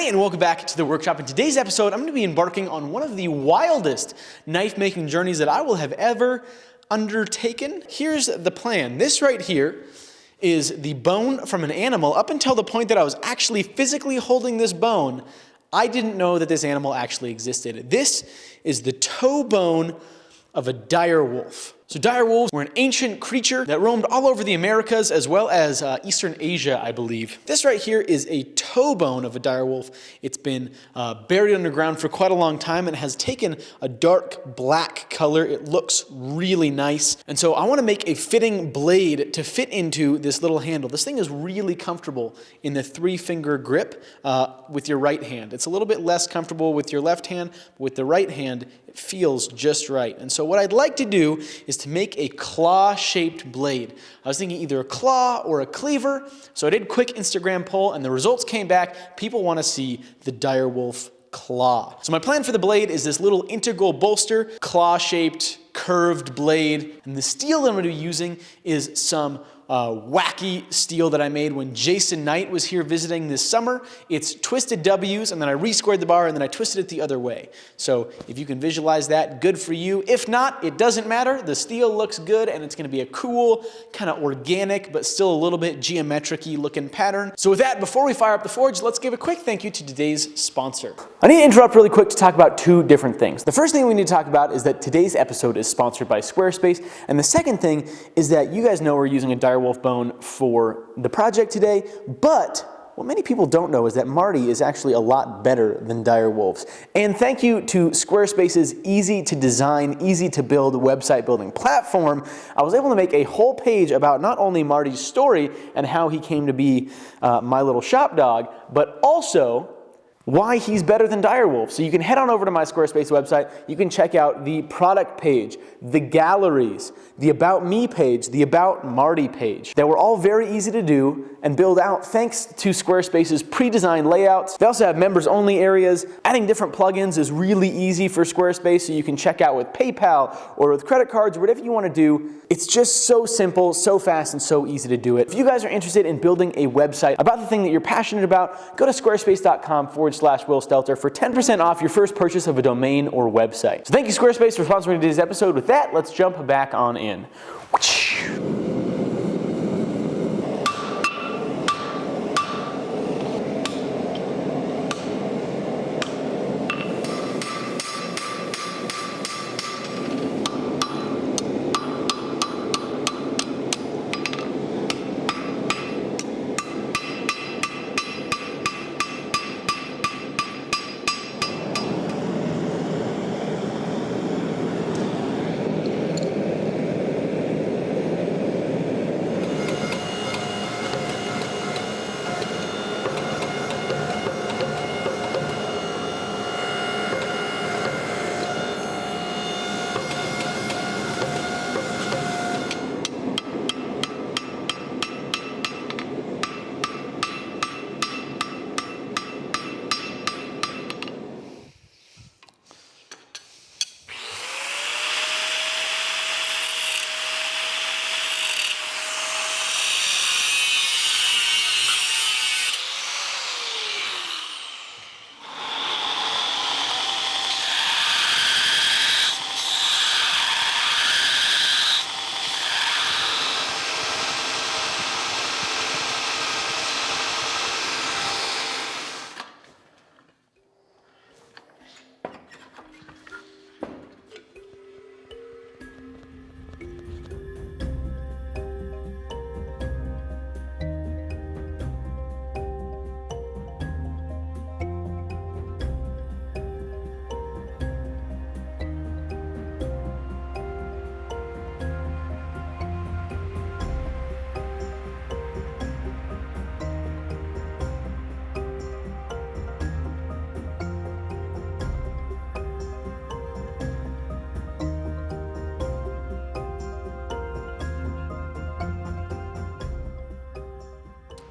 Howdy and welcome back to the workshop. In today's episode, I'm going to be embarking on one of the wildest knife making journeys that I will have ever undertaken. Here's the plan. This right here is the bone from an animal. Up until the point that I was actually physically holding this bone, I didn't know that this animal actually existed. This is the toe bone of a dire wolf. So dire wolves were an ancient creature that roamed all over the Americas as well as Eastern Asia, I believe. This right here is a toe bone of a dire wolf. It's been buried underground for quite a long time and has taken a dark black color. It looks really nice. And so I want to make a fitting blade to fit into this little handle. This thing is really comfortable in the 3-finger grip with your right hand. It's a little bit less comfortable with your left hand, but with the right hand, it feels just right. And so what I'd like to do is to make a claw-shaped blade. I was thinking either a claw or a cleaver, so I did a quick Instagram poll, and the results came back. People want to see the dire wolf claw. So my plan for the blade is this little integral bolster, claw-shaped, curved blade, and the steel that I'm going to be using is some wacky steel that I made when Jason Knight was here visiting this summer. It's twisted W's, and then I re-squared the bar, and then I twisted it the other way. So if you can visualize that, good for you. If not, it doesn't matter. The steel looks good, and it's going to be a cool, kind of organic, but still a little bit geometric-y looking pattern. So with that, before we fire up the forge, let's give a quick thank you to today's sponsor. I need to interrupt really quick to talk about two different things. The first thing we need to talk about is that today's episode is sponsored by Squarespace, and the second thing is that you guys know we're using a dire wolf bone for the project today, but what many people don't know is that Marty is actually a lot better than dire wolves. And thank you to Squarespace's easy to design, easy to build website building platform, I was able to make a whole page about not only Marty's story and how he came to be my little shop dog, but also why he's better than dire wolf. So you can head on over to my Squarespace website. You can check out the product page, the galleries, the About Me page, the About Marty page. They were all very easy to do and build out thanks to Squarespace's pre-designed layouts. They also have members-only areas. Adding different plugins is really easy for Squarespace, so you can check out with PayPal or with credit cards or whatever you want to do. It's just so simple, so fast, and so easy to do it. If you guys are interested in building a website about the thing that you're passionate about, go to squarespace.com/Will Stelter for 10% off your first purchase of a domain or website. So thank you, Squarespace, for sponsoring today's episode. With that, let's jump back on in.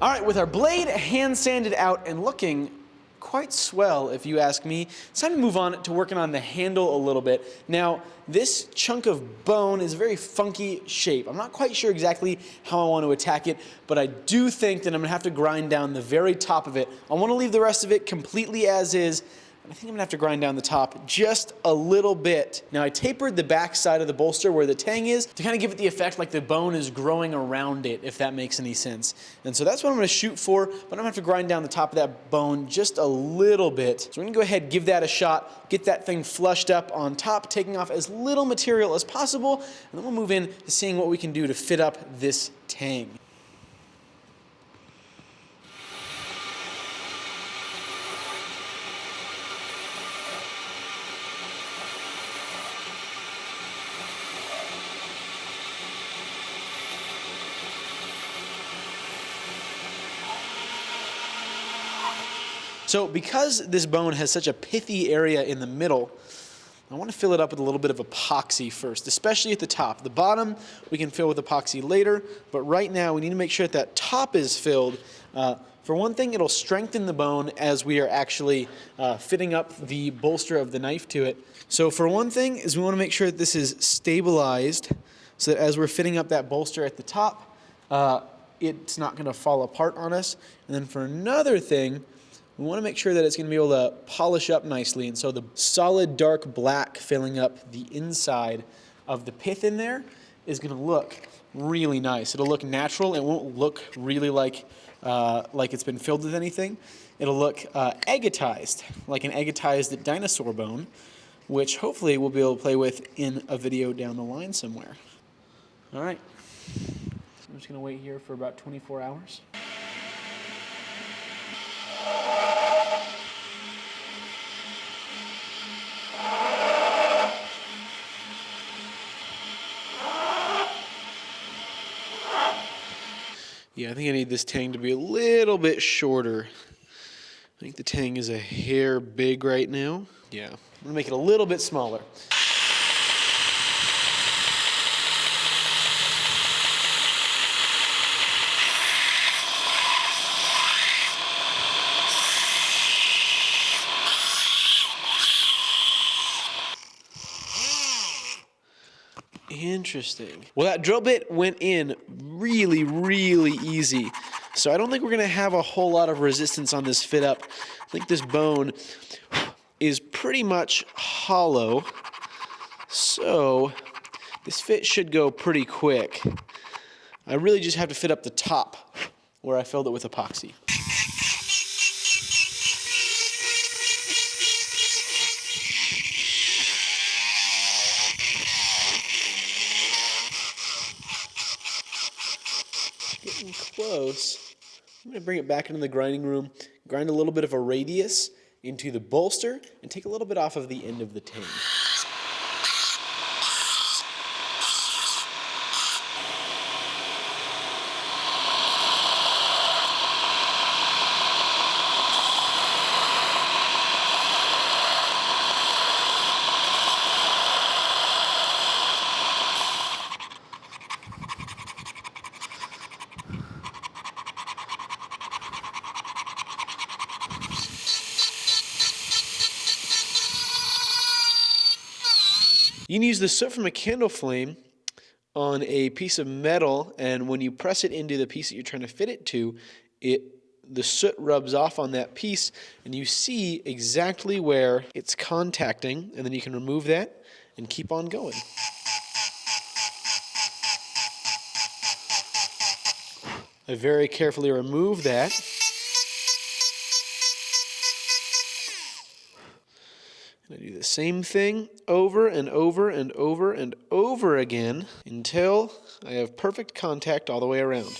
All right, with our blade hand sanded out and looking quite swell, if you ask me. It's time to move on to working on the handle a little bit. Now, this chunk of bone is a very funky shape. I'm not quite sure exactly how I want to attack it, but I do think that I'm gonna have to grind down the very top of it. I want to leave the rest of it completely as is. I think I'm gonna have to grind down the top just a little bit. Now I tapered the back side of the bolster where the tang is to kind of give it the effect like the bone is growing around it, if that makes any sense. And so that's what I'm gonna shoot for, but I'm gonna have to grind down the top of that bone just a little bit. So we're gonna go ahead, give that a shot, get that thing flushed up on top, taking off as little material as possible, and then we'll move in to seeing what we can do to fit up this tang. So because this bone has such a pithy area in the middle, I want to fill it up with a little bit of epoxy first, especially at the top. The bottom we can fill with epoxy later, but right now we need to make sure that that top is filled. For one thing, it'll strengthen the bone as we are actually fitting up the bolster of the knife to it. So for one thing is we want to make sure that this is stabilized so that as we're fitting up that bolster at the top, it's not going to fall apart on us. And then for another thing, we want to make sure that it's going to be able to polish up nicely, and so the solid dark black filling up the inside of the pith in there is going to look really nice. It'll look natural. It won't look really like it's been filled with anything. It'll look eggatized, like an eggatized dinosaur bone, which hopefully we'll be able to play with in a video down the line somewhere. All right. I'm just going to wait here for about 24 hours. Yeah, I think I need this tang to be a little bit shorter. I think the tang is a hair big right now. Yeah, I'm gonna make it a little bit smaller. Interesting. Well, that drill bit went in really, really easy. So I don't think we're going to have a whole lot of resistance on this fit up. I think this bone is pretty much hollow. So this fit should go pretty quick. I really just have to fit up the top where I filled it with epoxy. Getting close. I'm going to bring it back into the grinding room, grind a little bit of a radius into the bolster, and take a little bit off of the end of the tang. You can use the soot from a candle flame on a piece of metal, and when you press it into the piece that you're trying to fit it to, the soot rubs off on that piece, and you see exactly where it's contacting, and then you can remove that and keep on going. I very carefully remove that. I do the same thing over and over and over and over again until I have perfect contact all the way around.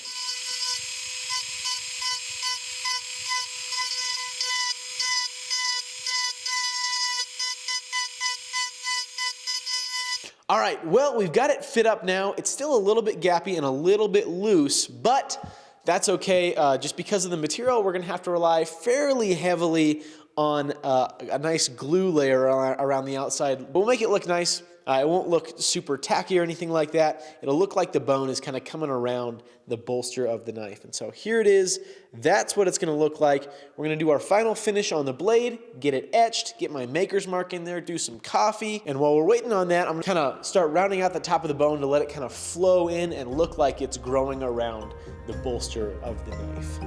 All right, well, we've got it fit up now. It's still a little bit gappy and a little bit loose, but that's okay. Just because of the material, we're gonna have to rely fairly heavily on a nice glue layer around the outside. But we'll make it look nice. It won't look super tacky or anything like that. It'll look like the bone is kind of coming around the bolster of the knife. And so here it is. That's what it's going to look like. We're going to do our final finish on the blade, get it etched, get my maker's mark in there, do some coffee. And while we're waiting on that, I'm going to kind of start rounding out the top of the bone to let it kind of flow in and look like it's growing around the bolster of the knife.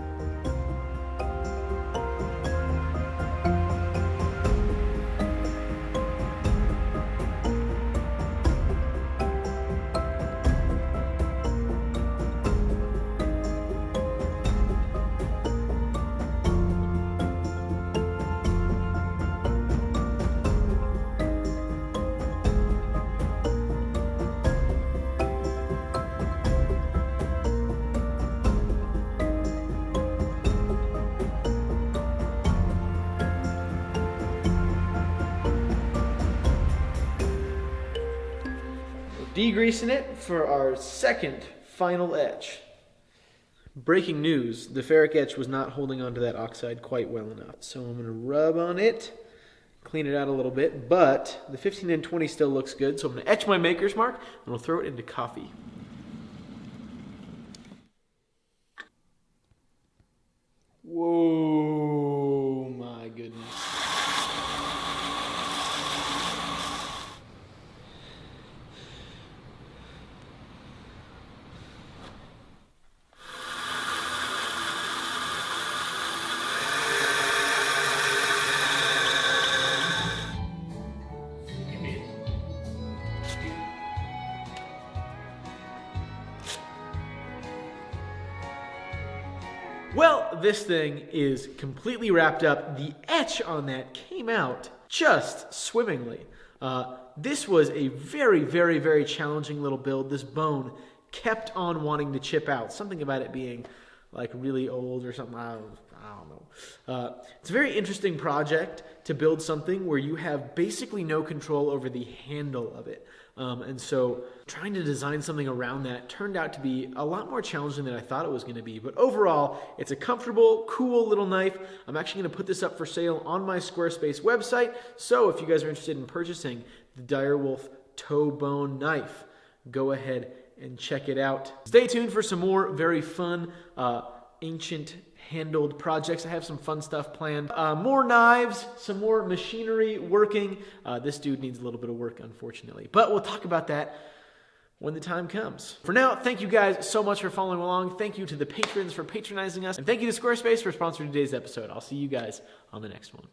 Degreasing it for our second final etch. Breaking news, the ferric etch was not holding onto that oxide quite well enough. So I'm going to rub on it, clean it out a little bit, but the 15 and 20 still looks good. So I'm going to etch my maker's mark and we'll throw it into coffee. Whoa, my goodness. Well, this thing is completely wrapped up. The etch on that came out just swimmingly. This was a very, very, very challenging little build. This bone kept on wanting to chip out. Something about it being like really old or something. I don't know. It's a very interesting project to build something where you have basically no control over the handle of it. And so trying to design something around that turned out to be a lot more challenging than I thought it was going to be. But overall, it's a comfortable, cool little knife. I'm actually going to put this up for sale on my Squarespace website. So if you guys are interested in purchasing the Direwolf toe bone knife, go ahead and check it out. Stay tuned for some more very fun, ancient handled projects. I have some fun stuff planned. More knives, some more machinery working. This dude needs a little bit of work, unfortunately. But we'll talk about that when the time comes. For now, thank you guys so much for following along. Thank you to the patrons for patronizing us. And thank you to Squarespace for sponsoring today's episode. I'll see you guys on the next one.